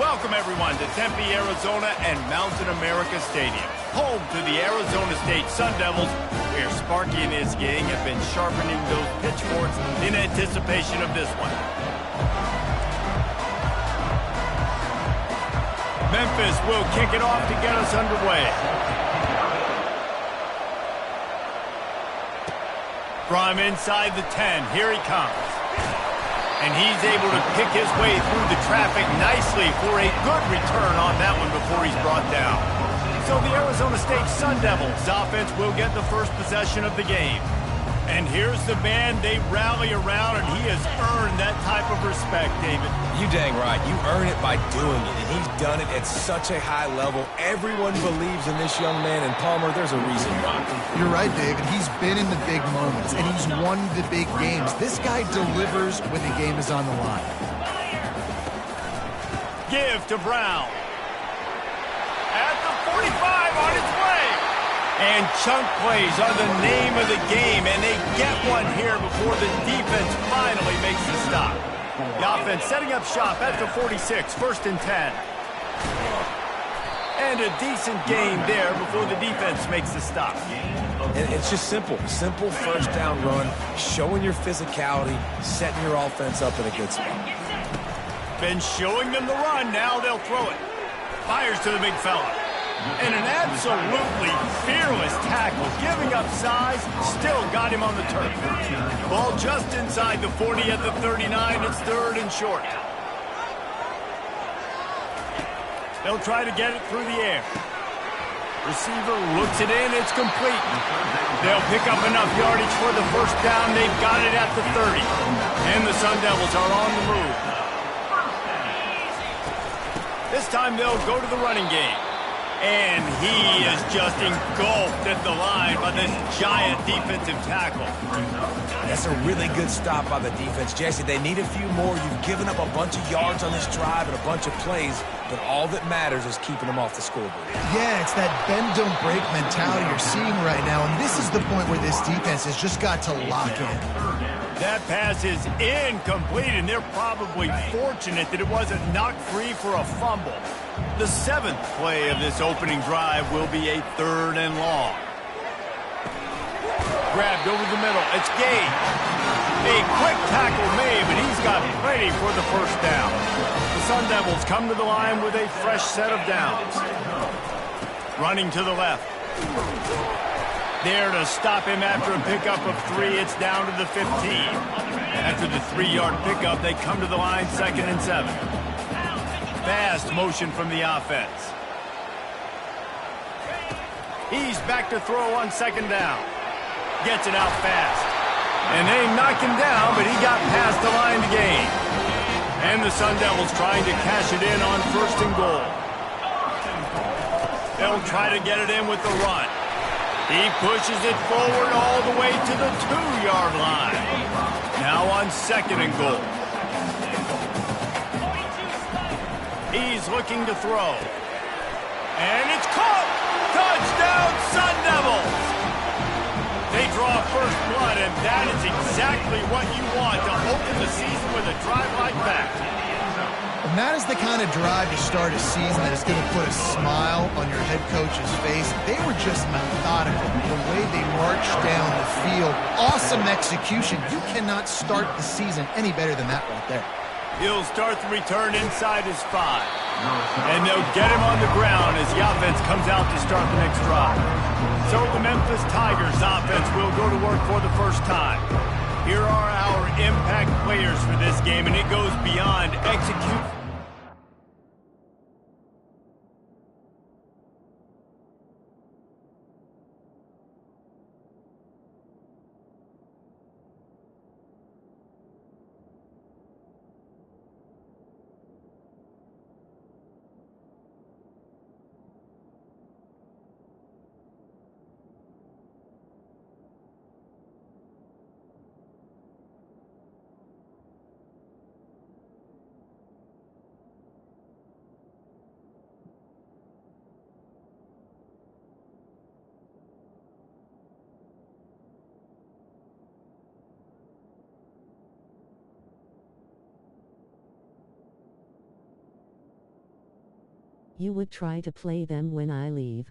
Welcome, everyone, to Tempe, Arizona and Mountain America Stadium, home to the Arizona State Sun Devils, where Sparky and his gang have been sharpening those pitchforks in anticipation of this one. Memphis will kick it off to get us underway. From inside the 10, here he comes. And he's able to pick his way through the traffic nicely for a good return on that one before he's brought down. So the Arizona State Sun Devils offense will get the first possession of the game. And here's the man they rally around, and he has earned that type of respect, David. You dang right. You earn it by doing it, and he's done it at such a high level. Everyone believes in this young man, and Palmer, there's a reason why. You're right, David. He's been in the big moments, and he's won the big games. This guy delivers when the game is on the line. Give to Brown. At the 45 on its way. And chunk plays are the name of the game, and they get one here before the defense finally makes the stop. The offense setting up shop at the 46, 1st and 10. And a decent gain there before the defense makes the stop. And it's just simple first down run, showing your physicality, setting your offense up in a good spot. Been showing them the run, now they'll throw it. Fires to the big fella. And an absolutely fearless tackle, giving up size, still got him on the turf. Ball just inside the 40 at the 39. It's 3rd and short. They'll try to get it through the air. Receiver looks it in. It's complete. They'll pick up enough yardage for the first down. They've got it at the 30. And the Sun Devils are on the move. This time they'll go to the running game. And he is just engulfed at the line by this giant defensive tackle. That's a really good stop by the defense. Jesse, they need a few more. You've given up a bunch of yards on this drive and a bunch of plays, but all that matters is keeping them off the scoreboard. Yeah, it's that bend, don't break mentality you're seeing right now, and this is the point where this defense has just got to lock in. That pass is incomplete, and they're probably fortunate that it wasn't knocked free for a fumble. The 7th play of this opening drive will be a 3rd and long. Grabbed over the middle. It's Gage. A quick tackle made, but he's got plenty for the first down. The Sun Devils come to the line with a fresh set of downs. Running to the left. There to stop him after a pickup of 3. It's down to the 15. After the 3-yard pickup, they come to the line 2nd and 7. Fast motion from the offense. He's back to throw on 2nd down. Gets it out fast. And they knocked him down, but he got past the line to gain. And the Sun Devils trying to cash it in on 1st and goal. They'll try to get it in with the run. He pushes it forward all the way to the 2-yard line. Now on 2nd and goal. He's looking to throw. And it's caught! Touchdown, Sun Devils! They draw first blood, and that is exactly what you want to open the season with a drive like that. And that is the kind of drive to start a season that is going to put a smile on your head coach's face. They were just methodical. The way they marched down the field. Awesome execution. You cannot start the season any better than that right there. He'll start the return inside his 5. And they'll get him on the ground as the offense comes out to start the next drive. So the Memphis Tigers offense will go to work for the first time. Here are our impact players for this game, and it goes beyond execution. You would try to play them when I leave.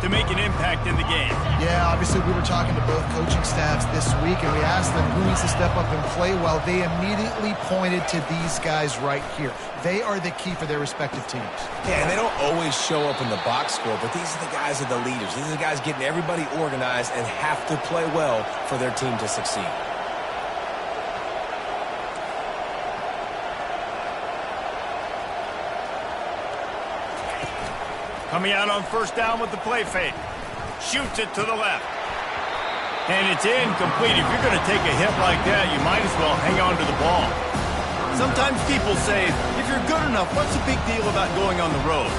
To make an impact in the game. Yeah, obviously we were talking to both coaching staffs this week, and we asked them who needs to step up and play well. They immediately pointed to these guys right here. They are the key for their respective teams. Yeah, and they don't always show up in the box score, but these are the guys that are the leaders. These are the guys getting everybody organized and have to play well for their team to succeed. Coming out on first down with the play fake. Shoots it to the left. And it's incomplete. If you're going to take a hit like that, you might as well hang on to the ball. Sometimes people say, if you're good enough, what's the big deal about going on the road?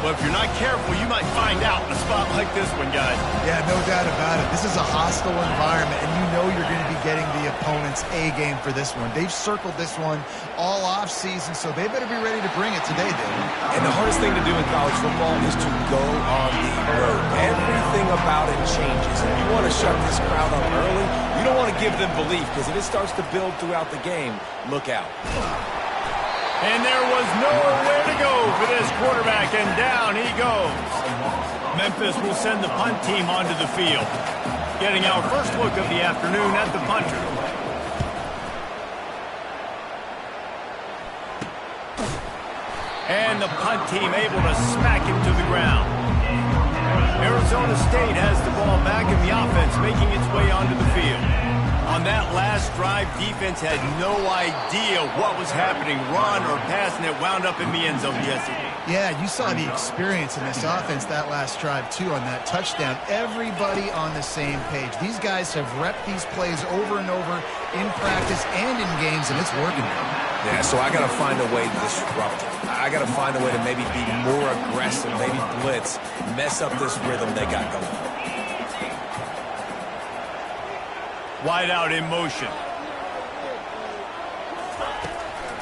Well, if you're not careful, you might find out in a spot like this one, guys. Yeah, no doubt about it. This is a hostile environment, and you know you're going to be getting the opponent's A-game for this one. They've circled this one all off-season, so they better be ready to bring it today, David. And the hardest thing to do in college football is to go on the road. Everything about it changes. And you want to shut this crowd up early. You don't want to give them belief, because if it starts to build throughout the game, look out. And there was nowhere to go for this quarterback, and down he goes. Memphis will send the punt team onto the field. Getting our first look of the afternoon at the punter. And the punt team able to smack him to the ground. Arizona State has the ball back, and the offense making its way onto the field. On that last drive, defense had no idea what was happening, run or pass, and it wound up in the end zone, Jesse. Yeah, you saw the experience in this offense that last drive, too, on that touchdown. Everybody on the same page. These guys have repped these plays over and over in practice and in games, and it's working now. Yeah, so I got to find a way to disrupt it. I got to find a way to maybe be more aggressive, maybe blitz, mess up this rhythm they got going. Wide out in motion.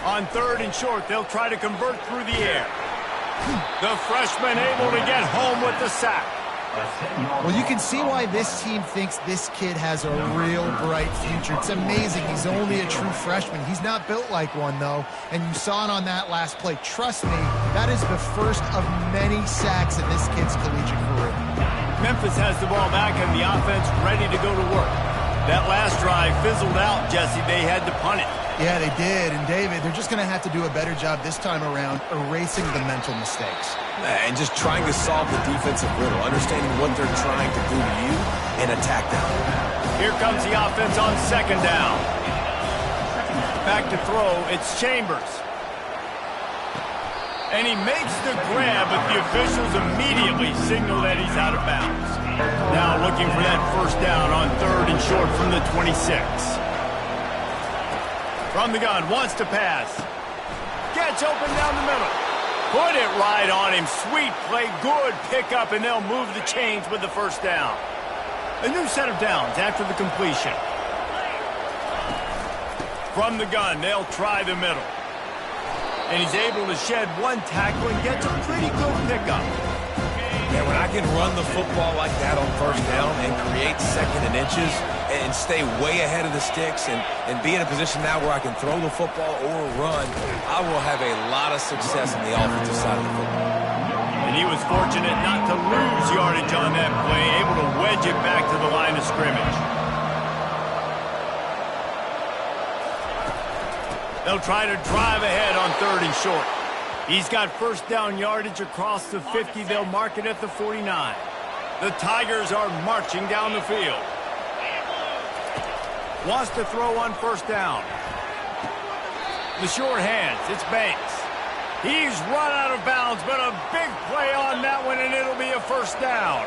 On third and short, they'll try to convert through the air. The freshman able to get home with the sack. Well, you can see why this team thinks this kid has a real bright future. It's amazing. He's only a true freshman. He's not built like one, though, and you saw it on that last play. Trust me, that is the first of many sacks in this kid's collegiate career. Memphis has the ball back, and the offense ready to go to work. That last drive fizzled out, Jesse. They had to punt it. Yeah, they did. And, David, they're just going to have to do a better job this time around erasing the mental mistakes. And just trying to solve the defensive riddle, understanding what they're trying to do to you and attack them. Here comes the offense on second down. Back to throw, it's Chambers. And he makes the grab, but the officials immediately signal that he's out of bounds. Now looking for that first down on third and short from the 26. From the gun, wants to pass. Gets open down the middle. Put it right on him. Sweet play, good pickup, and they'll move the chains with the first down. A new set of downs after the completion. From the gun, they'll try the middle. And he's able to shed one tackle and gets a pretty good pickup. Yeah, when I can run the football like that on first down and create second and inches and stay way ahead of the sticks and be in a position now where I can throw the football or run, I will have a lot of success on the offensive side of the football. And he was fortunate not to lose yardage on that play, able to wedge it back to the line of scrimmage. They'll try to drive ahead on third and short. He's got first down yardage across the 50. They'll mark it at the 49. The Tigers are marching down the field. Wants to throw on first down. The short hands, it's Banks. He's run out of bounds, but a big play on that one, and it'll be a first down.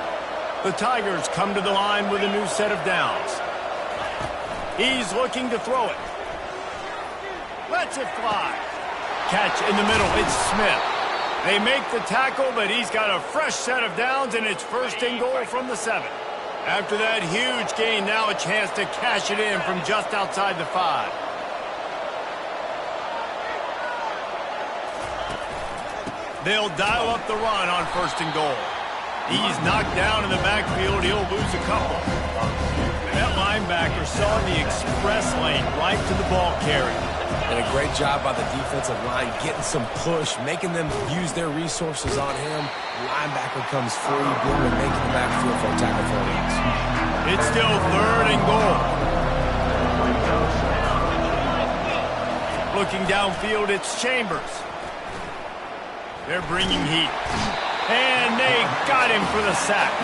The Tigers come to the line with a new set of downs. He's looking to throw it. Lets it fly. Catch in the middle, it's Smith. They make the tackle, but he's got a fresh set of downs, and it's first and goal from the 7. After that huge gain, now a chance to cash it in from just outside the 5. They'll dial up the run on first and goal. He's knocked down in the backfield. He'll lose a couple. That linebacker saw the express lane right to the ball carrier. And a great job by the defensive line getting some push, making them use their resources on him. Linebacker comes free, boom, and making the backfield for a tackle for a loss. It's still third and goal. Looking downfield, it's Chambers. They're bringing heat. And they got him for the sack.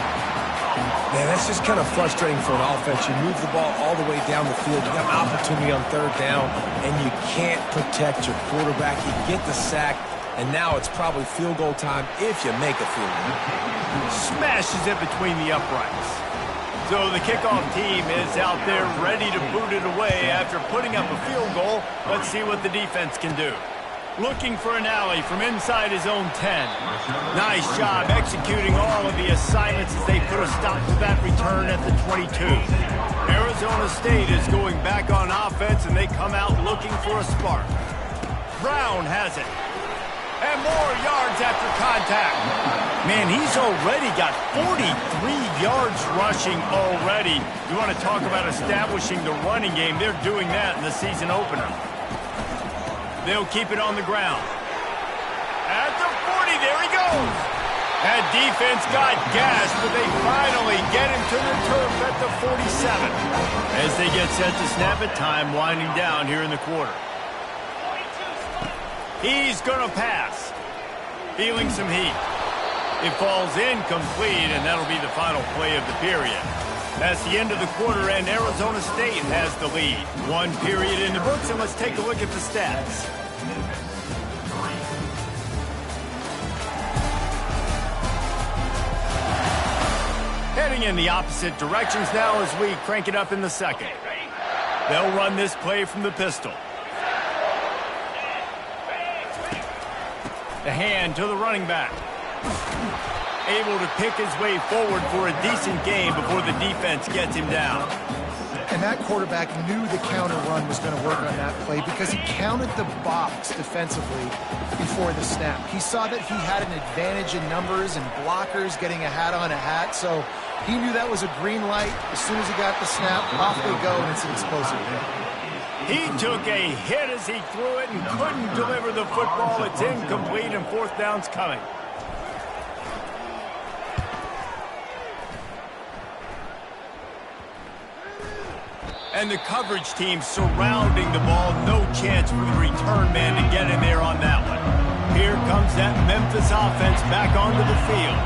Man, that's just kind of frustrating for an offense. You move the ball all the way down the field. You got an opportunity on third down, and you can't protect your quarterback. You get the sack, and now it's probably field goal time if you make a field goal. Smashes it between the uprights. So the kickoff team is out there ready to boot it away after putting up a field goal. Let's see what the defense can do. Looking for an alley from inside his own 10. Nice job executing all of the assignments as they put a stop to that return at the 22. Arizona State is going back on offense, and they come out looking for a spark. Brown has it. And more yards after contact. Man, he's already got 43 yards rushing already. You want to talk about establishing the running game. They're doing that in the season opener. They'll keep it on the ground. At the 40, there he goes. That defense got gashed, but they finally get him to the turf at the 47. As they get set to snap it, time winding down here in the quarter. He's going to pass. Feeling some heat. It falls incomplete, and that'll be the final play of the period. That's the end of the quarter, and Arizona State has the lead. One period in the books, and let's take a look at the stats. Heading in the opposite directions now as we crank it up in the second. They'll run this play from the pistol. The hand to the running back. Able to pick his way forward for a decent game before the defense gets him down. And that quarterback knew the counter run was going to work on that play because he counted the box defensively before the snap. He saw that he had an advantage in numbers and blockers getting a hat on a hat, so he knew that was a green light. As soon as he got the snap, off they go, and it's an explosive hit. He took a hit as he threw it and couldn't deliver the football. It's incomplete, and fourth down's coming. And the coverage team surrounding the ball. No chance for the return man to get in there on that one. Here comes that Memphis offense back onto the field.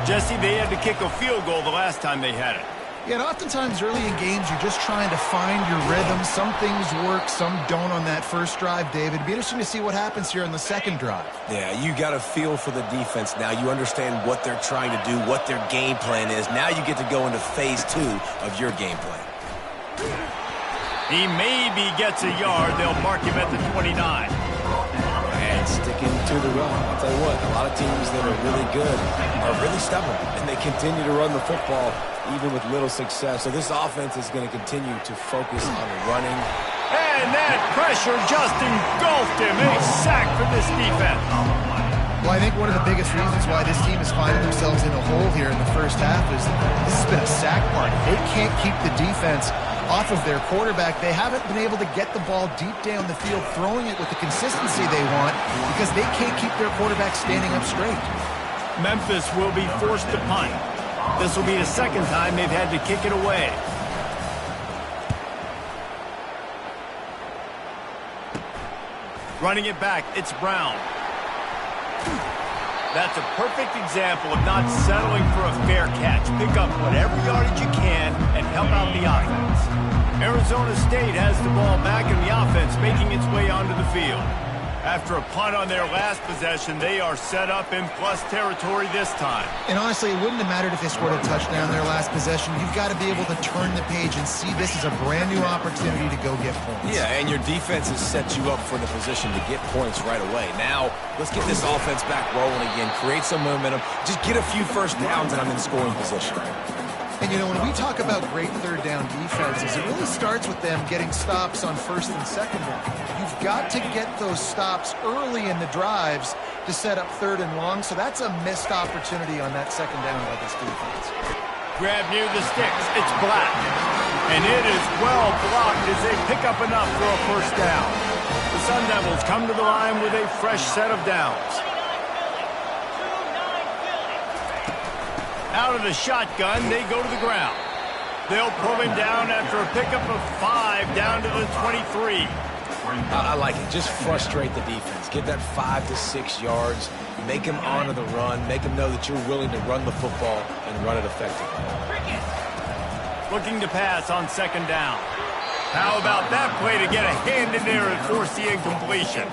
Jesse, they had to kick a field goal the last time they had it. Yeah, and oftentimes early in games, you're just trying to find your rhythm. Some things work, some don't on that first drive, David. It'd be interesting to see what happens here on the second drive. Yeah, you got a feel for the defense now. You understand what they're trying to do, what their game plan is. Now you get to go into phase 2 of your game plan. He maybe gets a yard. They'll mark him at the 29. And sticking to the run. I'll tell you what, a lot of teams that are really good are really stubborn, and they continue to run the football even with little success. So this offense is going to continue to focus on running. And that pressure just engulfed him. A sack for this defense. Well, I think one of the biggest reasons why this team is finding themselves in a hole here in the first half is this has been a sack party. They can't keep the defense off of their quarterback. They haven't been able to get the ball deep down the field, throwing it with the consistency they want because they can't keep their quarterback standing up straight. Memphis will be forced to punt. This will be the second time they've had to kick it away. Running it back, it's Brown. That's a perfect example of not settling for a fair catch. Pick up whatever yardage you can and help out the offense. Arizona State has the ball back in the offense, making its way onto the field. After a punt on their last possession, they are set up in plus territory this time. And honestly, it wouldn't have mattered if they scored a touchdown their last possession. You've got to be able to turn the page and see this as a brand new opportunity to go get points. Yeah, and your defense has set you up for the position to get points right away. Now, let's get this offense back rolling again, create some momentum, just get a few first downs, and I'm in scoring position. And, you know, when we talk about great third down defenses, it really starts with them getting stops on first and second down. You've got to get those stops early in the drives to set up third and long, so that's a missed opportunity on that second down by this defense. Grab near the sticks. It's Black. And it is well blocked as they pick up enough for a first down. The Sun Devils come to the line with a fresh set of downs. Out of the shotgun, they go to the ground. They'll pull him down after a pickup of 5 down to the 23. I like it. Just frustrate the defense. Get that 5 to 6 yards. Make them honor the run. Make them know that you're willing to run the football and run it effectively. Looking to pass on second down. How about that play to get a hand in there and force the incompletion?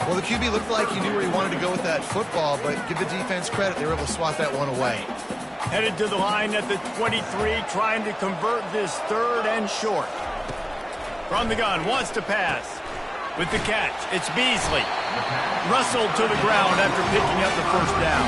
Well, the QB looked like he knew where he wanted to go with that football, but give the defense credit. They were able to swat that one away. Headed to the line at the 23, trying to convert this third and short. From the gun, wants to pass. With the catch, it's Beasley. Rustled to the ground after picking up the first down.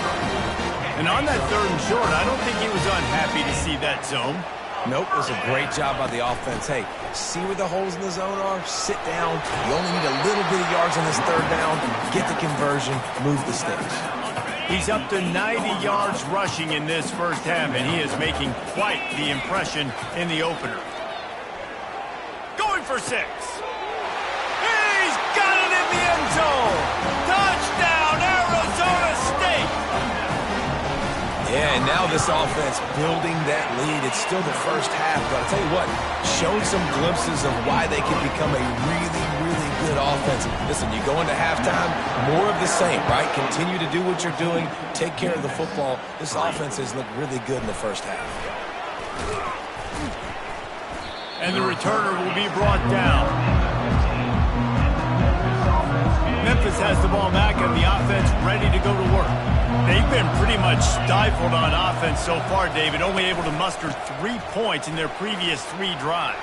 And on that third and short, I don't think he was unhappy to see that zone. Nope, it was a great job by the offense. Hey, see where the holes in the zone are? Sit down. You only need a little bit of yards on this third down. Get the conversion. Move the sticks. He's up to 90 yards rushing in this first half, and he is making quite the impression in the opener. Going for 6. He's got it in the end zone. Touchdown, Arizona State. Yeah, and now this offense building that lead. It's still the first half, but I'll tell you what, showing some glimpses of why they can become a really, really good offense. Listen, you go into halftime, more of the same, right? Continue to do what you're doing, take care of the football. This offense has looked really good in the first half. And the returner will be brought down. Memphis has the ball back and the offense ready to go to work. They've been pretty much stifled on offense so far, David, only able to muster 3 points in their previous 3 drives.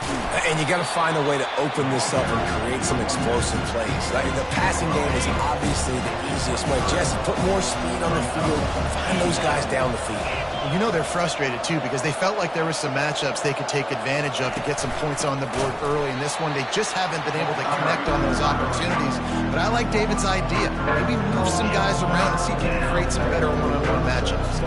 And you got to find a way to open this up and create some explosive plays. Like the passing game is obviously the easiest way. Jesse, put more speed on the field. Find those guys down the field. You know they're frustrated, too, because they felt like there were some matchups they could take advantage of to get some points on the board early. In this one, they just haven't been able to connect on those opportunities. But I like David's idea. Maybe move some guys around and see if you can create some better one-on-one matchups.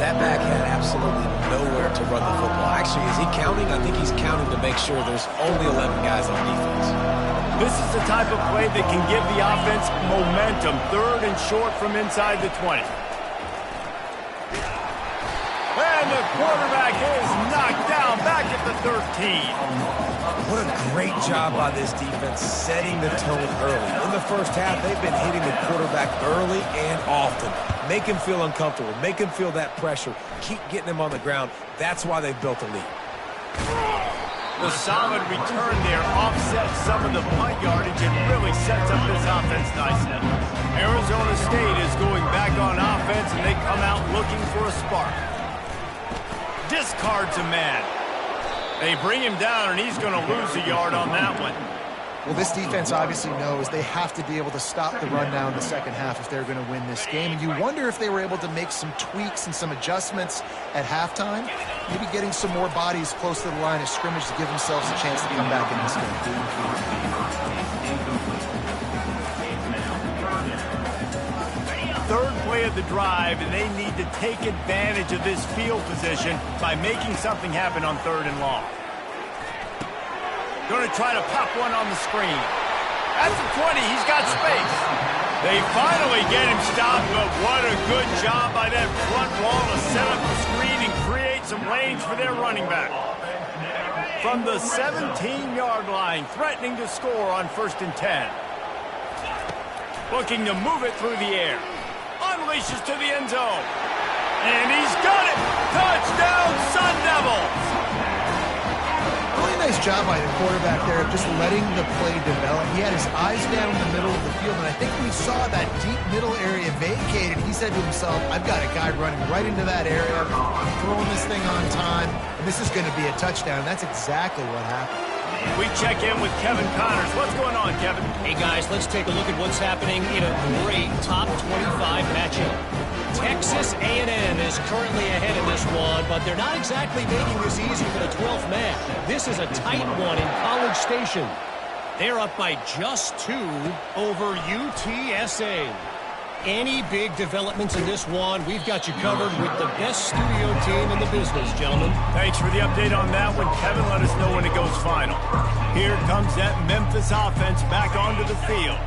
That back had absolutely nowhere to run the football. Actually, is he counting? I think he's counting to make sure there's only 11 guys on defense. This is the type of play that can give the offense momentum. Third and short from inside the 20. And the quarterback is knocked down back at the 13. What a great job by this defense setting the tone early. In the first half, they've been hitting the quarterback early and often. Make him feel uncomfortable. Make him feel that pressure. Keep getting him on the ground. That's why they've built a lead. The solid return there offsets some of the punt yardage and really sets up this offense nicely. Arizona State is going back on offense, and they come out looking for a spark. Discards a man. They bring him down, and he's going to lose a yard on that one. Well, this defense obviously knows they have to be able to stop the run down in the second half if they're going to win this game. And you wonder if they were able to make some tweaks and some adjustments at halftime, maybe getting some more bodies close to the line of scrimmage to give themselves a chance to come back in this game. Third play of the drive, and they need to take advantage of this field position by making something happen on third and long. Going to try to pop one on the screen. At the 20, he's got space. They finally get him stopped, but what a good job by that front wall to set up the screen and create some lanes for their running back. From the 17-yard line, threatening to score on 1st and 10. Looking to move it through the air. On unleashes to the end zone. And he's got it! Touchdown, Sun Devils! Really nice job by the quarterback there of just letting the play develop. He had his eyes down in the middle of the field, and I think when he saw that deep middle area vacated, he said to himself, I've got a guy running right into that area, throwing this thing on time, and this is going to be a touchdown. That's exactly what happened. We check in with Kevin Connors. What's going on, Kevin? Hey, guys, let's take a look at what's happening in a great top 25 matchup. Texas A&M is currently ahead in this one, but they're not exactly making this easy for the 12th man. This is a tight one in College Station. They're up by just 2 over UTSA. Any big developments in this one, we've got you covered with the best studio team in the business, gentlemen. Thanks for the update on that one, Kevin. Let us know when it goes final. Here comes that Memphis offense back onto the field.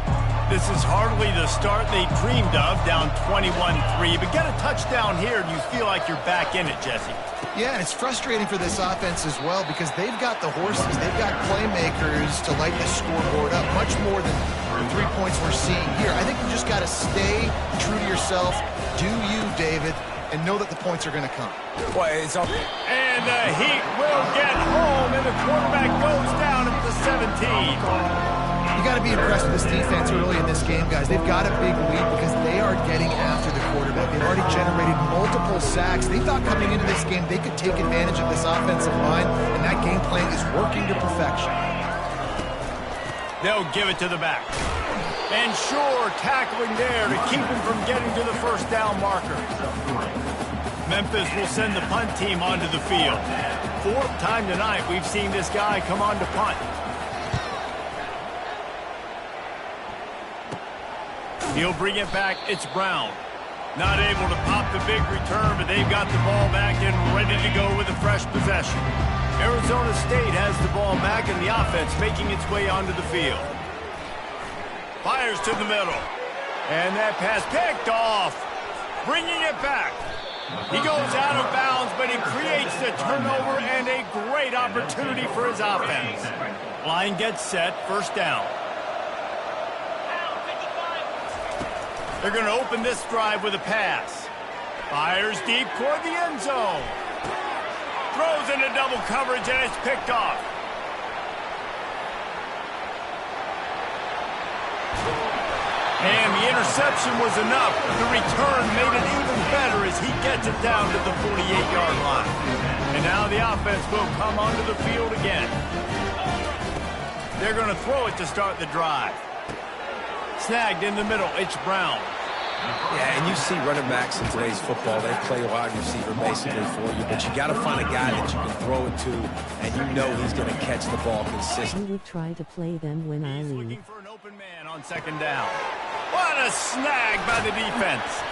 This is hardly the start they dreamed of, down 21-3, but get a touchdown here and you feel like you're back in it, Jesse. Yeah, and it's frustrating for this offense as well because they've got the horses, they've got playmakers to light the scoreboard up, much more than the 3 points we're seeing here. I think you just got to stay true to yourself, do you, David, and know that the points are going to come. Well, it's okay. And the Heat will get home, and the quarterback goes down at the 17. You got to be impressed with this defense early in this game, guys. They've got a big lead because they are getting after the quarterback. They've already generated multiple sacks. They thought coming into this game they could take advantage of this offensive line, and that game plan is working to perfection. They'll give it to the back. And sure, tackling there to keep him from getting to the first down marker. Memphis will send the punt team onto the field. 4th time tonight we've seen this guy come on to punt. He'll bring it back. It's Brown. Not able to pop the big return, but they've got the ball back and ready to go with a fresh possession. Arizona State has the ball back and the offense making its way onto the field. Fires to the middle. And that pass picked off. Bringing it back. He goes out of bounds, but he creates the turnover and a great opportunity for his offense. Line gets set. First down. They're going to open this drive with a pass. Fires deep toward the end zone. Throws into double coverage, and it's picked off. And the interception was enough. The return made it even better as he gets it down to the 48-yard line. And now the offense will come onto the field again. They're going to throw it to start the drive. Snagged in the middle. It's Brown. Yeah, and you see running backs in today's football, they play wide receiver basically for you, but you got to find a guy that you can throw it to, and you know he's going to catch the ball consistently. I would try to play them when I He's leave. looking for an open man on second down. What a snag by the defense.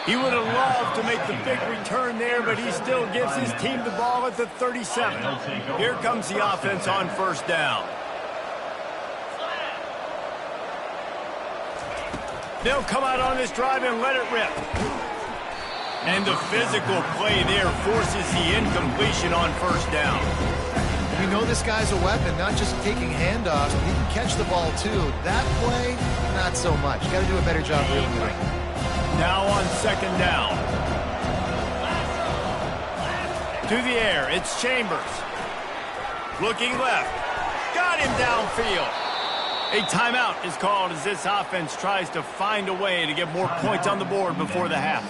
He would have loved to make the big return there, but he still gives his team the ball at the 37. Here comes the offense on first down. They'll come out on this drive and let it rip. And the physical play there forces the incompletion on first down. We know this guy's a weapon, not just taking handoffs, but he can catch the ball too. That play, not so much. Got to do a better job reeling it in. Now on second down. To the air, it's Chambers. Looking left. Got him downfield. A timeout is called as this offense tries to find a way to get more points on the board before the half.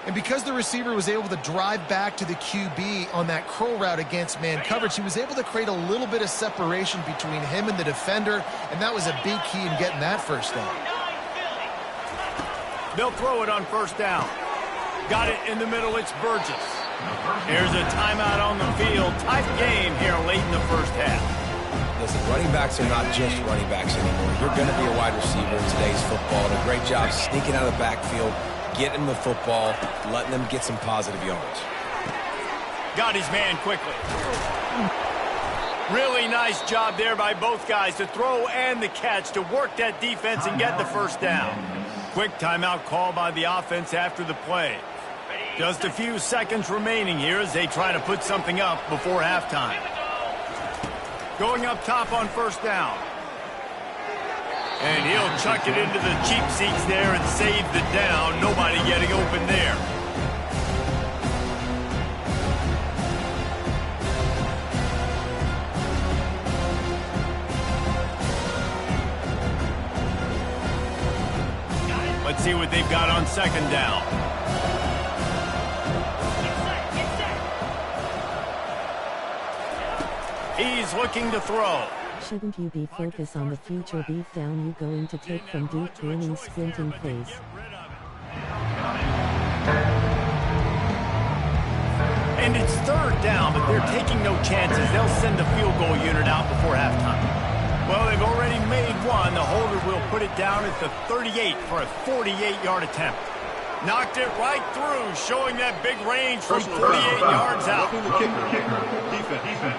And because the receiver was able to drive back to the QB on that curl route against man coverage, he was able to create a little bit of separation between him and the defender, and that was a big key in getting that first down. They'll throw it on first down. Got it in the middle, it's Burgess. Here's a timeout on the field. Tight game here late in the first half. Listen, running backs are not just running backs anymore. You're going to be a wide receiver in today's football. And a great job sneaking out of the backfield, getting the football, letting them get some positive yards. Got his man quickly. Really nice job there by both guys to throw and the catch to work that defense and get the first down. Quick timeout call by the offense after the play. Just a few seconds remaining here as they try to put something up before halftime. Going up top on first down. And he'll chuck it into the cheap seats there and save the down. Nobody getting open there. Let's see what they've got on second down. He's looking to throw. Shouldn't you be focused on the future beat down you going to take from Duke winning sprinting pace? And it's third down, but they're taking no chances. They'll send the field goal unit out before halftime. Well, they've already made one. The holder will put it down at the 38 for a 48-yard attempt. Knocked it right through, showing that big range from 48 yards out. Defense.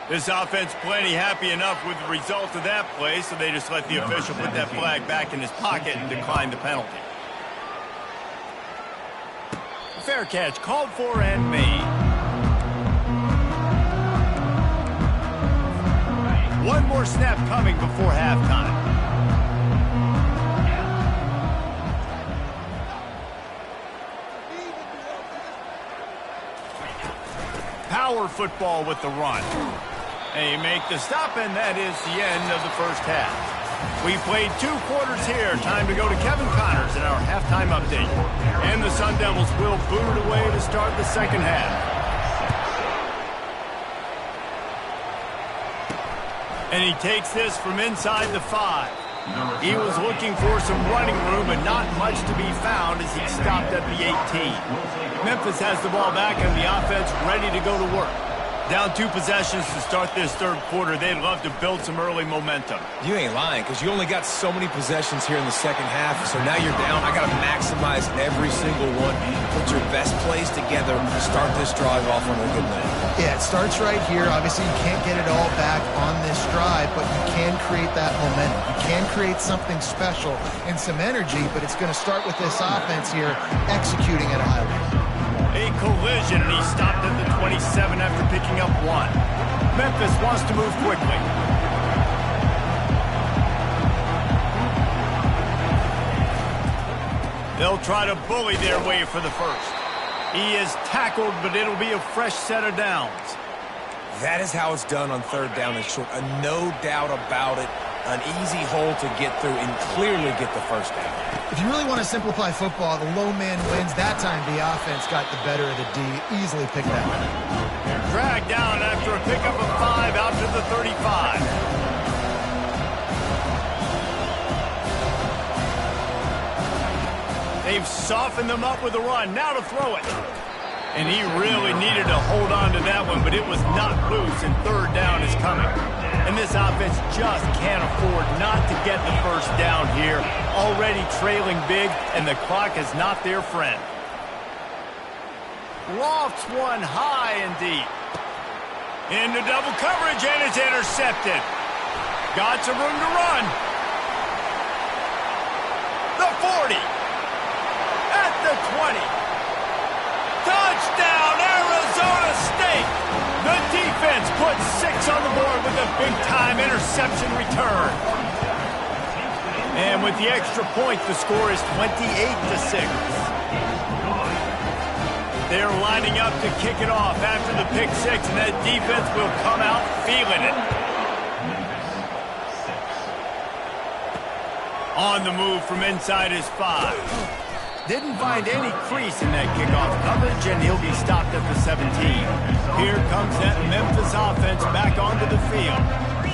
This offense plenty happy enough with the result of that play, so they just let the official put that flag back in his pocket and decline the penalty. Fair catch called for and made. One more snap coming before halftime. Power football with the run. They make the stop, and that is the end of the first half. We played 2 quarters here. Time to go to Kevin Connors in our halftime update. And the Sun Devils will boot it away to start the second half. And he takes this from inside the 5. He was looking for some running room, but not much to be found as he stopped at the 18. Memphis has the ball back and the offense ready to go to work. Down 2 possessions to start this third quarter. They'd love to build some early momentum. You ain't lying, because you only got so many possessions here in the second half, so now you're down. I got to maximize every single one. Put your best plays together. Start this drive off on a good win. Yeah, it starts right here. Obviously, you can't get it all back on this drive, but you can create that momentum. You can create something special and some energy, but it's going to start with this offense here executing at a high level. A collision, and he stopped at the 27 after picking up 1. Memphis wants to move quickly. They'll try to bully their way for the first. He is tackled, but it'll be a fresh set of downs. That is how it's done on third down and short. No doubt about it. An easy hole to get through and clearly get the first down. If you really want to simplify football, the low man wins. That time the offense got the better of the D. Easily picked that one up. Dragged down after a pickup of 5 out to the 35. They've softened them up with a run. Now to throw it. And he really needed to hold on to that one, but it was not loose, and third down is coming. And this offense just can't afford not to get the first down here. Already trailing big, and the clock is not their friend. Lofts one high and deep. Into double coverage, and it's intercepted. Got some room to run. The 40. At the 20. Touchdown, Arizona State! The defense puts 6 on the board with a big-time interception return. And with the extra point, the score is 28-6. They're lining up to kick it off after the pick 6, and that defense will come out feeling it. On the move from inside his 5. Didn't find any crease in that kickoff coverage, and he'll be stopped at the 17. Here comes that Memphis offense back onto the field.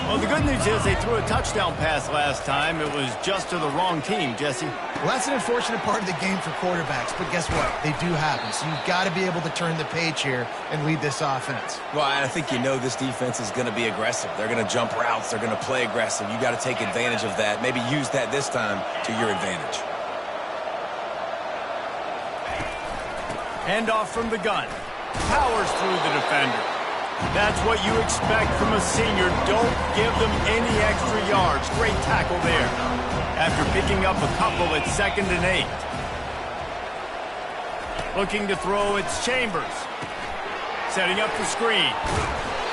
Well, the good news is they threw a touchdown pass last time. It was just to the wrong team, Jesse. Well, that's an unfortunate part of the game for quarterbacks, but guess what? They do happen, so you've got to be able to turn the page here and lead this offense. Well, I think you know this defense is going to be aggressive. They're going to jump routes. They're going to play aggressive. You got to take advantage of that. Maybe use that this time to your advantage. Handoff from the gun. Powers through the defender. That's what you expect from a senior. Don't give them any extra yards. Great tackle there. After picking up a couple, it's 2nd and 8. Looking to throw, it's Chambers. Setting up the screen.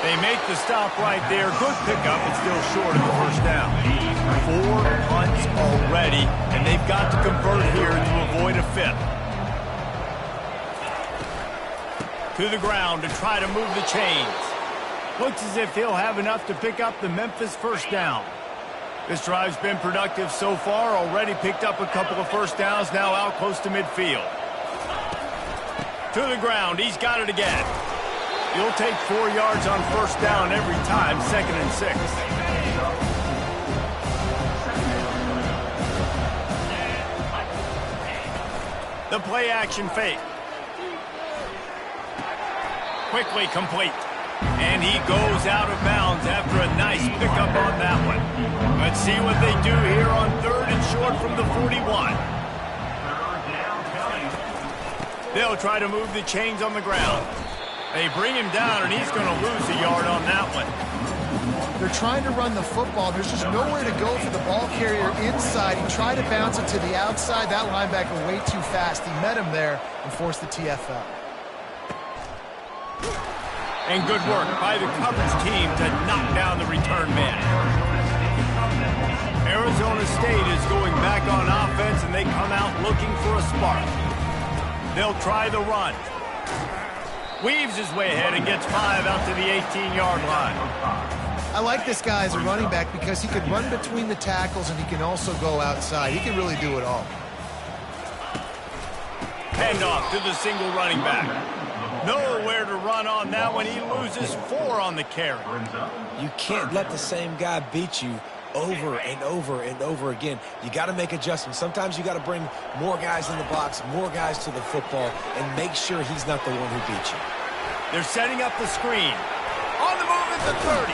They make the stop right there. Good pickup, but still short of the first down. 4 punts already, and they've got to convert here to avoid a fifth. To the ground to try to move the chains. Looks as if he'll have enough to pick up the Memphis first down. This drive's been productive so far. Already picked up a couple of first downs, now out close to midfield. To the ground, he's got it again. He'll take 4 yards on first down every time, 2nd and 6. The play action fake. Quickly complete. And he goes out of bounds after a nice pickup on that one. Let's see what they do here on 3rd and short from the 41. They'll try to move the chains on the ground. They bring him down, and he's going to lose a yard on that one. They're trying to run the football. There's just nowhere to go for the ball carrier inside. He tried to bounce it to the outside. That linebacker way too fast. He met him there and forced the TFL. And good work by the coverage team to knock down the return man. Arizona State is going back on offense, and they come out looking for a spark. They'll try the run. Weaves his way ahead and gets 5 out to the 18-yard line. I like this guy as a running back because he can run between the tackles and he can also go outside. He can really do it all. Handoff to the single running back. Nowhere to run on that one. He loses 4 on the carry. You can't let the same guy beat you over and over and over again. You got to make adjustments. Sometimes you got to bring more guys in the box, more guys to the football, and make sure he's not the one who beat you. They're setting up the screen. On the move at the 30.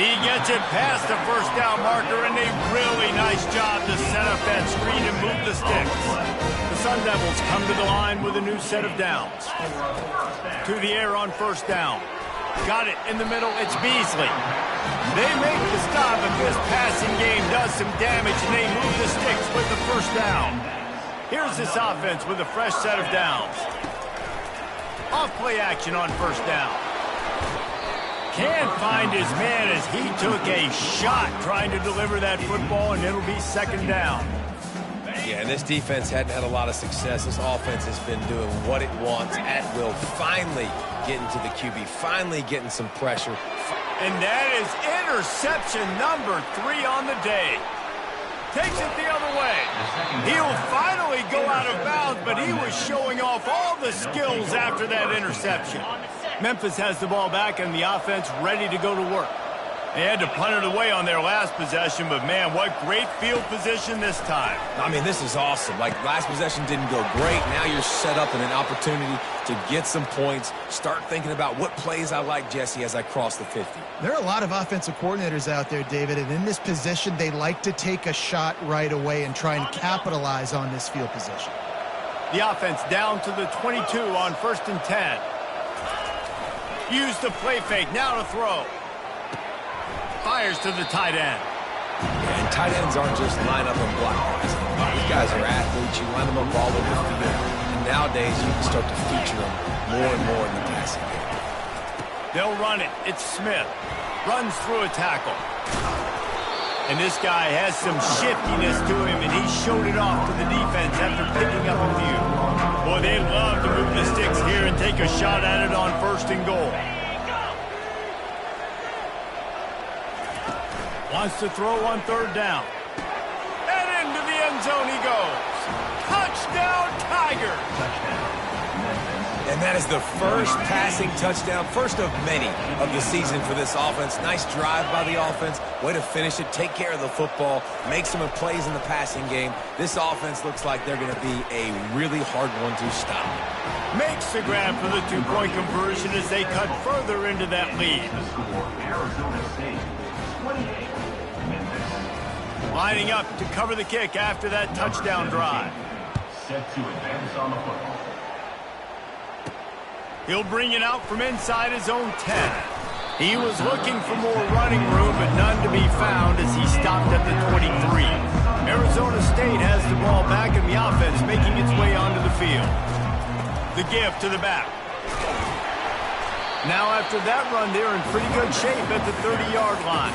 He gets it past the first down marker, and a really nice job to set up that screen and move the sticks. The Sun Devils come to the line with a new set of downs. To the air on first down. Got it in the middle. It's Beasley. They make the stop, and this passing game does some damage, and they move the sticks with the first down. Here's this offense with a fresh set of downs. Off play action on first down. Can't find his man as he took a shot trying to deliver that football, and it'll be 2nd down. Yeah, and this defense hadn't had a lot of success. This offense has been doing what it wants at will. Finally getting to the QB, finally getting some pressure. And that is interception number 3 on the day. Takes it the other way. He'll finally go out of bounds, but he was showing off all the skills after that interception. Memphis has the ball back and the offense ready to go to work. They had to punt it away on their last possession, but man, what great field position this time. I mean, this is awesome. Like, last possession didn't go great. Now you're set up in an opportunity to get some points. Start thinking about what plays I like, Jesse, as I cross the 50. There are a lot of offensive coordinators out there, David, and in this position, they like to take a shot right away and try and capitalize on this field position. The offense down to the 22 on 1st and 10. Use the play fake, now to throw. Fires to the tight end. And tight ends aren't just line up and block guys. These guys are athletes. You line them up all over the field. And nowadays, you can start to feature them more and more in the passing game. They'll run it. It's Smith. Runs through a tackle. And this guy has some shiftiness to him, and he showed it off to the defense after picking up a few. Boy, they'd love to move the sticks here and take a shot at it on 1st and goal. Wants to throw on 3rd down. And into the end zone he goes. Touchdown, Tiger! And that is the first passing touchdown, first of many of the season for this offense. Nice drive by the offense. Way to finish it, take care of the football, make some plays in the passing game. This offense looks like they're going to be a really hard one to stop. Makes the grab for the 2-point conversion as they cut further into that lead. Lining up to cover the kick after that touchdown drive. Set to advance on the football. He'll bring it out from inside his own 10. He was looking for more running room, but none to be found as he stopped at the 23. Arizona State has the ball back and the offense making its way onto the field. The give to the back. Now after that run, they're in pretty good shape at the 30-yard line.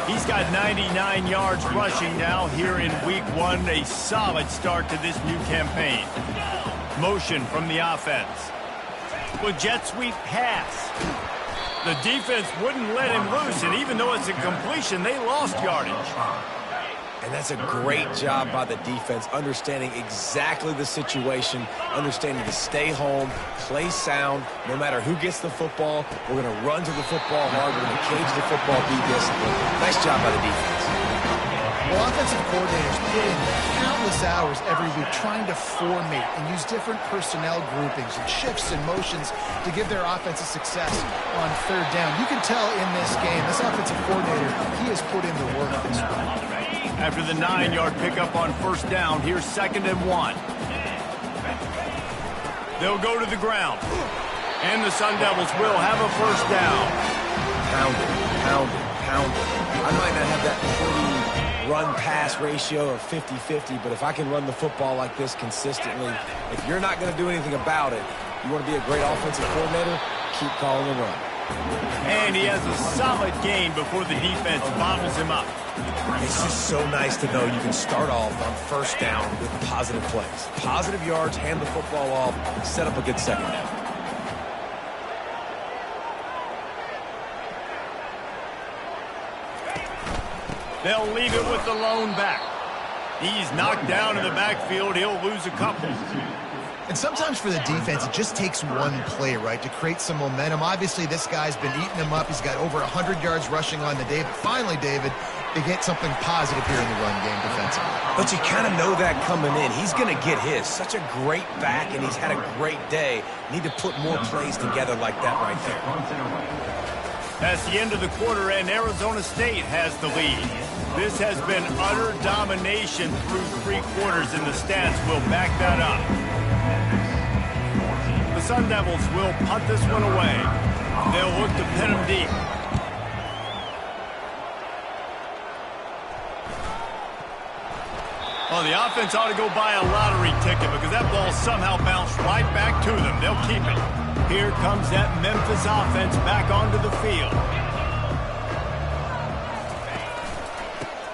He's got 99 yards rushing now here in week 1. A solid start to this new campaign. Motion from the offense. With jet sweep pass. The defense wouldn't let him loose, and even though it's a completion, they lost yardage. And that's a great job by the defense, understanding exactly the situation, understanding to stay home, play sound. No matter who gets the football, we're going to run to the football hard. We're going to cage the football, be disciplined. Nice job by the defense. Well, offensive coordinators put in countless hours every week trying to formate and use different personnel groupings and shifts and motions to give their offensive success on third down. You can tell in this game, this offensive coordinator, he has put in the work this week. After the 9-yard pickup on first down, here's 2nd and 1. They'll go to the ground. And the Sun Devils will have a first down. Pound it, pound it, pound it. I might not have that pretty run-pass ratio of 50-50, but if I can run the football like this consistently, if you're not going to do anything about it, you want to be a great offensive coordinator, keep calling the run. And he has a solid gain before the defense bottles him up. It's just so nice to know you can start off on first down with positive plays. Positive yards, hand the football off, set up a good second down. They'll leave it with the lone back. He's knocked down in the backfield. He'll lose a couple. And sometimes for the defense, it just takes one play, right, to create some momentum. Obviously, this guy's been eating him up. He's got over 100 yards rushing on the day. But finally, David, they get something positive here in the run game defensively. But you kind of know that coming in. He's going to get his. Such a great back, and he's had a great day. Need to put more plays together like that right there. That's the end of the quarter, and Arizona State has the lead. This has been utter domination through 3 quarters, and the stats will back that up. The Sun Devils will punt this one away. They'll look to pin him deep. Well, the offense ought to go buy a lottery ticket because that ball somehow bounced right back to them. They'll keep it. Here comes that Memphis offense back onto the field.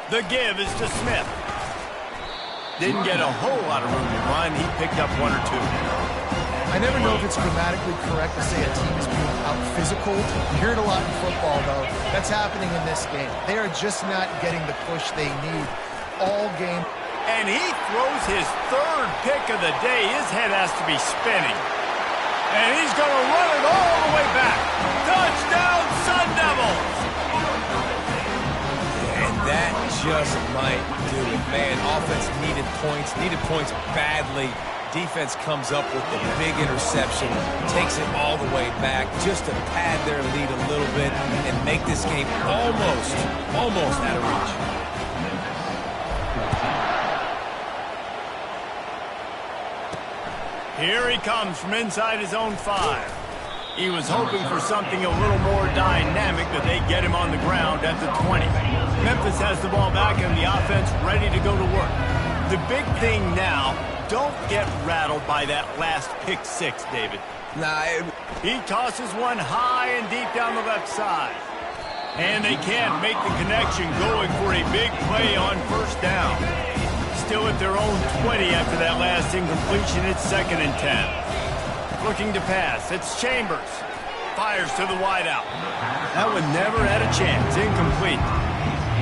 The give is to Smith. Didn't get a whole lot of room to run. He picked up 1 or 2. I never know if it's grammatically correct to say a team is being out-physical. You hear it a lot in football, though. That's happening in this game. They are just not getting the push they need all game. And he throws his 3rd pick of the day. His head has to be spinning. And he's going to run it all the way back. Touchdown, Sun Devils! And that just might do it, man. Offense needed points badly. Defense comes up with the big interception, takes it all the way back just to pad their lead a little bit and make this game almost out of reach. Here he comes from inside his own 5. He was hoping for something a little more dynamic, but they get him on the ground at the 20. Memphis has the ball back and the offense ready to go to work. The big thing now, don't get rattled by that last pick 6, David. He tosses one high and deep down the left side. And they can't make the connection going for a big play on first down. Still at their own 20 after that last incompletion. It's 2nd and 10. Looking to pass. It's Chambers. Fires to the wideout. That one never had a chance. Incomplete.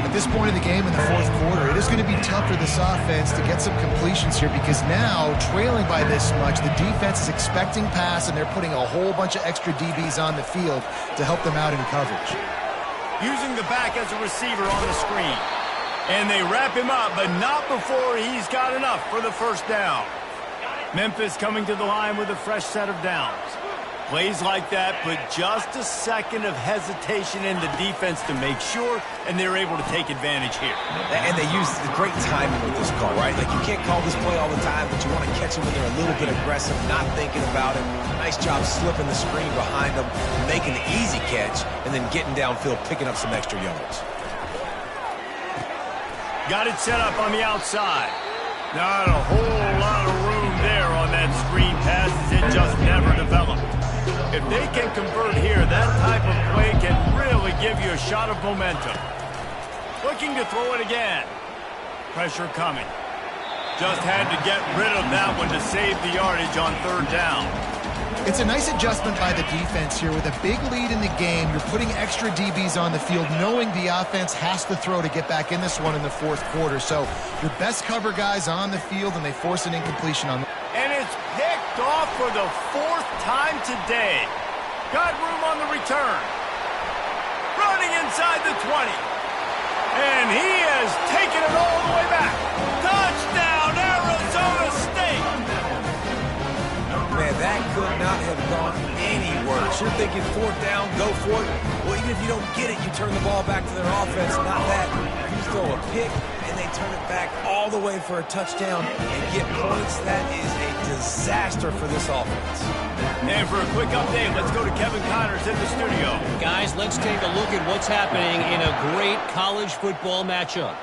At this point in the game in the 4th quarter, it is going to be tough for this offense to get some completions here because now, trailing by this much, the defense is expecting pass and they're putting a whole bunch of extra DBs on the field to help them out in coverage. Using the back as a receiver on the screen. And they wrap him up, but not before he's got enough for the first down. Memphis coming to the line with a fresh set of downs. Plays like that put just a second of hesitation in the defense to make sure, and they're able to take advantage here. And they use the great timing with this call, right? Like, you can't call this play all the time, but you want to catch them when they're a little bit aggressive, not thinking about it. Nice job slipping the screen behind them, making the easy catch, and then getting downfield, picking up some extra yards. Got it set up on the outside. Not a whole lot of room there on that screen pass as it just never developed. If they can convert here, that shot of momentum. Looking to throw it again. Pressure coming. Just had to get rid of that one to save the yardage on third down. It's a nice adjustment by the defense here. With a big lead in the game, you're putting extra DBs on the field, knowing the offense has to throw to get back in this one in the fourth quarter. So your best cover guys on the field, and they force an incompletion on them. And it's picked off for the fourth time today. Got room on the return. Running inside the 20. And he has taken it all the way back. Touchdown, Arizona State! Man, that could not have gone any worse. You're thinking fourth down, go for it. Well, even if you don't get it, you turn the ball back to their offense. Not that. You throw a pick, and they turn it back all the way for a touchdown and get points. That is a disaster for this offense. And for a quick update, let's go to Kevin Connors in the studio. Guys, let's take a look at what's happening in a great college football matchup.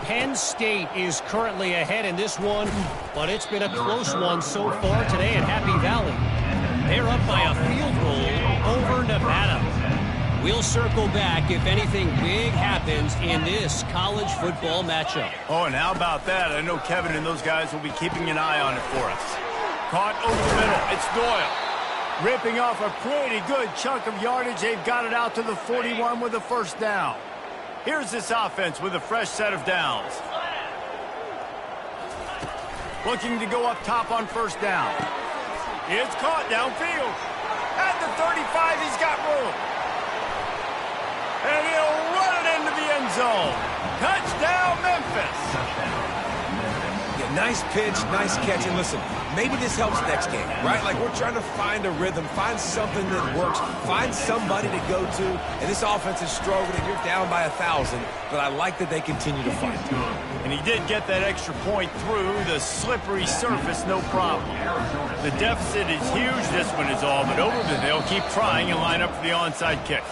Penn State is currently ahead in this one, but it's been a close one so far today at Happy Valley. They're up by a field goal over Nevada. We'll circle back if anything big happens in this college football matchup. Oh, and how about that? I know Kevin and those guys will be keeping an eye on it for us. Caught over the middle. It's Doyle. Ripping off a pretty good chunk of yardage. They've got it out to the 41 with a first down. Here's this offense with a fresh set of downs. Looking to go up top on first down. It's caught downfield. At the 35, he's got room. And he'll run it into the end zone. Touchdown, Memphis. Yeah, nice pitch, nice catch. And listen, maybe this helps next game, right? Like, we're trying to find a rhythm, find something that works, find somebody to go to. And this offense is struggling, and you're down by 1,000. But I like that they continue to fight. And he did get that extra point through the slippery surface, no problem. The deficit is huge. This one is all but over, but they'll keep trying and line up for the onside kick.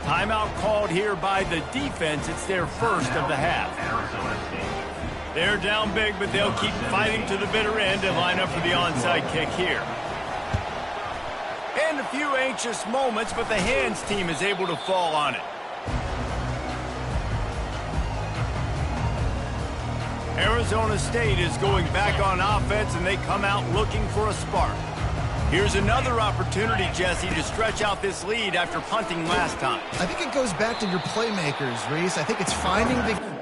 Timeout called here by the defense. It's their first of the half. They're down big, but they'll keep fighting to the bitter end and line up for the onside kick here. And a few anxious moments, but the hands team is able to fall on it. Arizona State is going back on offense, and they come out looking for a spark. Here's another opportunity, Jesse, to stretch out this lead after punting last time. I think it goes back to your playmakers, Reese. I think it's finding the...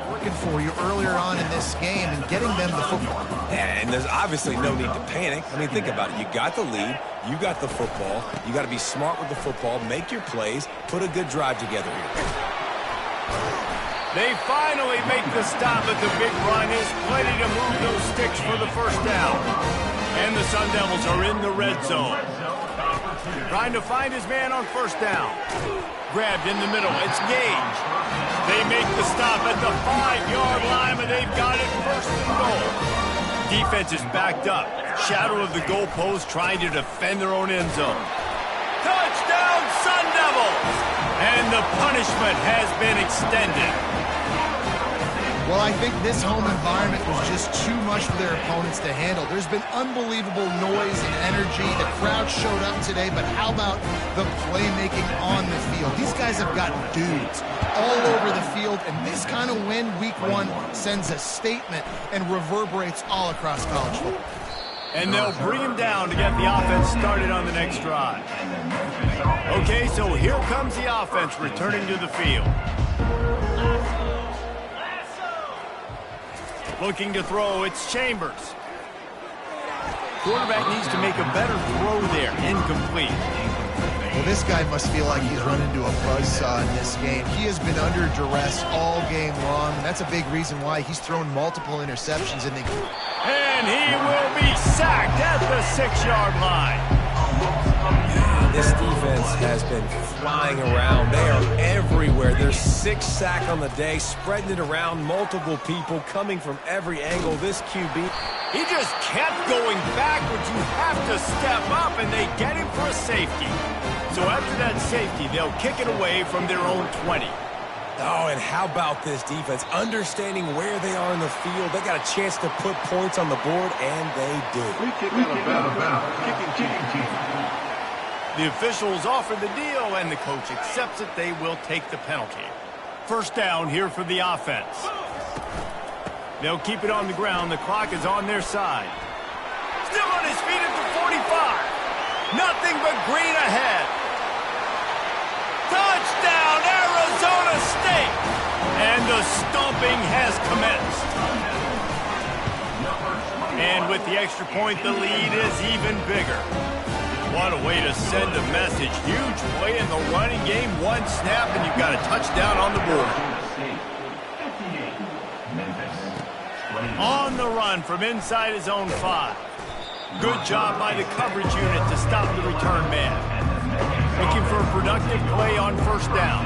working for you earlier on in this game and getting them the football. And there's obviously no need to panic. I mean, think about it. You got the lead. You got the football. You got to be smart with the football. Make your plays. Put a good drive together here. They finally make the stop at the big run. Is plenty to move those sticks for the first down. And the Sun Devils are in the red zone. Trying to find his man on first down. Grabbed in the middle. It's Gage. They make the stop at the 5-yard line, and they've got it first and goal. Defense is backed up. Shadow of the goalpost trying to defend their own end zone. Touchdown, Sun Devils! And the punishment has been extended. Well, I think this home environment was just too much for their opponents to handle. There's been unbelievable noise and energy. The crowd showed up today, but how about the playmaking on the field? These guys have got dudes all over the field, and this kind of win week one sends a statement and reverberates all across college football. And they'll bring him down to get the offense started on the next drive. Okay, so here comes the offense returning to the field. Looking to throw, it's Chambers. Quarterback needs to make a better throw there. Incomplete. Well, this guy must feel like he's run into a buzzsaw in this game. He has been under duress all game long, and that's a big reason why he's thrown multiple interceptions in the game. And he will be sacked at the 6-yard line. This defense has been flying around. They are everywhere. There's 6 sacks on the day, spreading it around, multiple people coming from every angle. This QB, he just kept going backwards. You have to step up, and they get him for a safety. So after that safety, they'll kick it away from their own 20. Oh, and how about this defense? Understanding where they are in the field. They got a chance to put points on the board, and they do. The officials offer the deal, and the coach accepts it. They will take the penalty. First down here for the offense. They'll keep it on the ground. The clock is on their side. Still on his feet at the 45. Nothing but green ahead. Touchdown, Arizona State! And the stomping has commenced. And with the extra point, the lead is even bigger. What a way to send a message. Huge play in the running game. One snap, and you've got a touchdown on the board. On the run from inside his own 5. Good job by the coverage unit to stop the return man. Looking for a productive play on first down.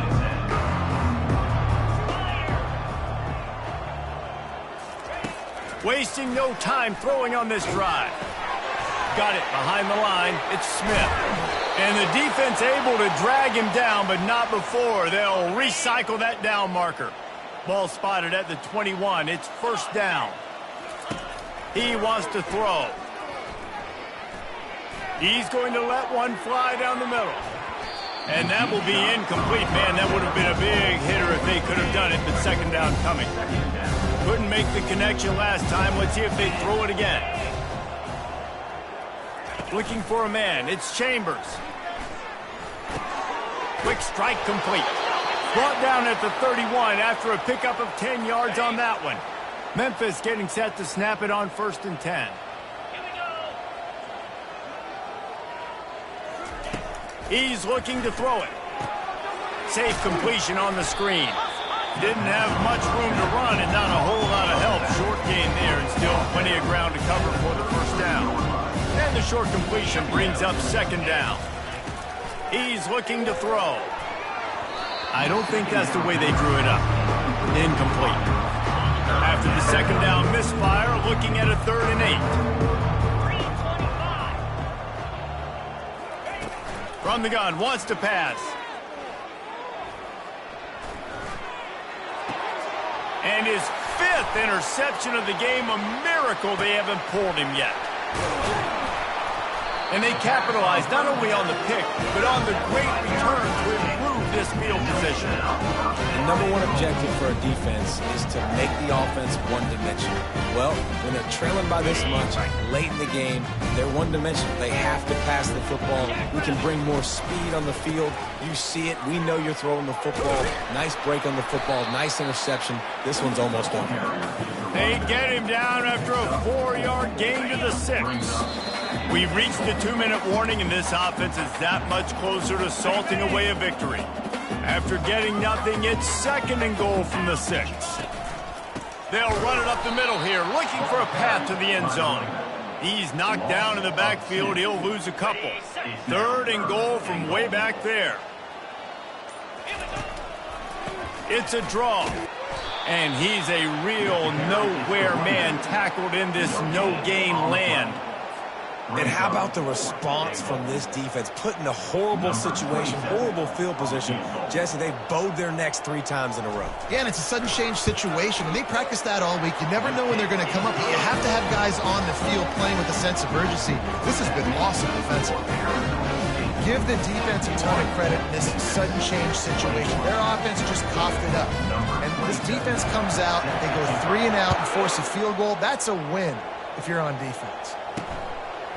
Wasting no time throwing on this drive. Got it behind the line. It's Smith. And the defense able to drag him down, but not before. They'll recycle that down marker. Ball spotted at the 21. It's first down. He wants to throw. He's going to let one fly down the middle. And that will be incomplete. Man, that would have been a big hitter if they could have done it, but second down coming. Couldn't make the connection last time. Let's see if they throw it again. Looking for a man. It's Chambers. Quick strike complete. Brought down at the 31 after a pickup of 10 yards on that one. Memphis getting set to snap it on 1st and 10. He's looking to throw it. Safe completion on the screen. Didn't have much room to run and not a whole lot of help. Short gain there and still plenty of ground to cover for the first down. And the short completion brings up second down. He's looking to throw. I don't think that's the way they drew it up. Incomplete. After the second down misfire, looking at a 3rd and 8. From the gun, wants to pass. And his 5th interception of the game, a miracle they haven't pulled him yet. And they capitalized not only on the pick, but on the great return to improve this field position. The number one objective for a defense is to make the offense one-dimensional. Well, when they're trailing by this much, late in the game, they're one-dimensional. They have to pass the football. We can bring more speed on the field. You see it. We know you're throwing the football. Nice break on the football. Nice interception. This one's almost over. They get him down after a 4-yard gain to the 6. We've reached the 2-minute warning, and this offense is that much closer to salting away a victory. After getting nothing, it's 2nd and goal from the 6. They'll run it up the middle here, looking for a path to the end zone. He's knocked down in the backfield. He'll lose a couple. 3rd and goal from way back there. It's a draw. And he's a real nowhere man tackled in this no-gain land. And how about the response from this defense? Put in a horrible situation, horrible field position. Jesse, they bowed their necks 3 times in a row. Yeah, and it's a sudden change situation, and they practice that all week. You never know when they're going to come up. You have to have guys on the field playing with a sense of urgency. This has been awesome defensively. Give the defense a ton of credit in this sudden change situation. Their offense just coughed it up. And this defense comes out, they go 3 and out and force a field goal. That's a win if you're on defense.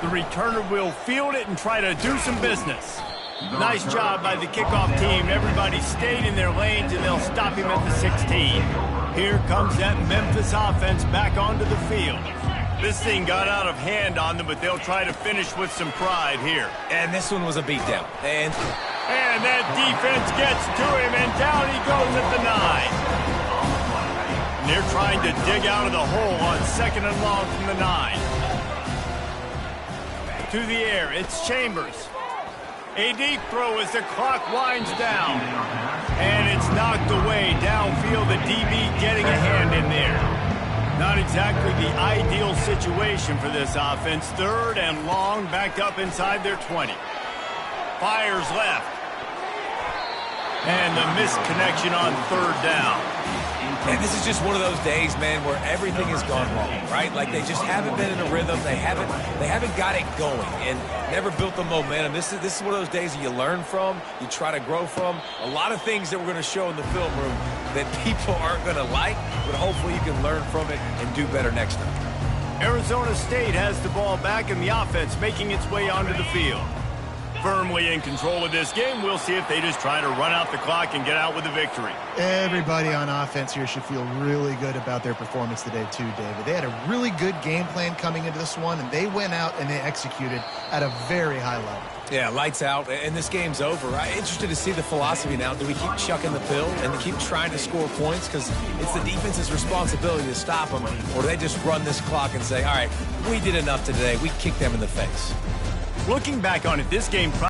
The returner will field it and try to do some business. Nice job by the kickoff team. Everybody stayed in their lanes, and they'll stop him at the 16. Here comes that Memphis offense back onto the field. This thing got out of hand on them, but they'll try to finish with some pride here. And this one was a beatdown. And that defense gets to him, and down he goes at the 9. And they're trying to dig out of the hole on 2nd and long from the 9. To the air, it's Chambers. A deep throw as the clock winds down. And it's knocked away downfield. The DB getting a hand in there. Not exactly the ideal situation for this offense. 3rd and long, backed up inside their 20. Fires left. And the missed connection on 3rd down. And this is just one of those days, man, where everything has gone wrong, right? Like they just haven't been in a rhythm. They haven't got it going and never built the momentum. This is one of those days that you learn from, you try to grow from. A lot of things that we're going to show in the film room that people aren't going to like, but hopefully you can learn from it and do better next time. Arizona State has the ball back in the offense, making its way onto the field. Firmly in control of this game. We'll see if they just try to run out the clock and get out with a victory. Everybody on offense here should feel really good about their performance today too, David. They had a really good game plan coming into this one, and they went out and they executed at a very high level. Yeah, lights out, and this game's over. I'm interested to see the philosophy now. Do we keep chucking the pill and keep trying to score points because it's the defense's responsibility to stop them, or do they just run this clock and say, all right, we did enough today. We kicked them in the face. Looking back on it, this game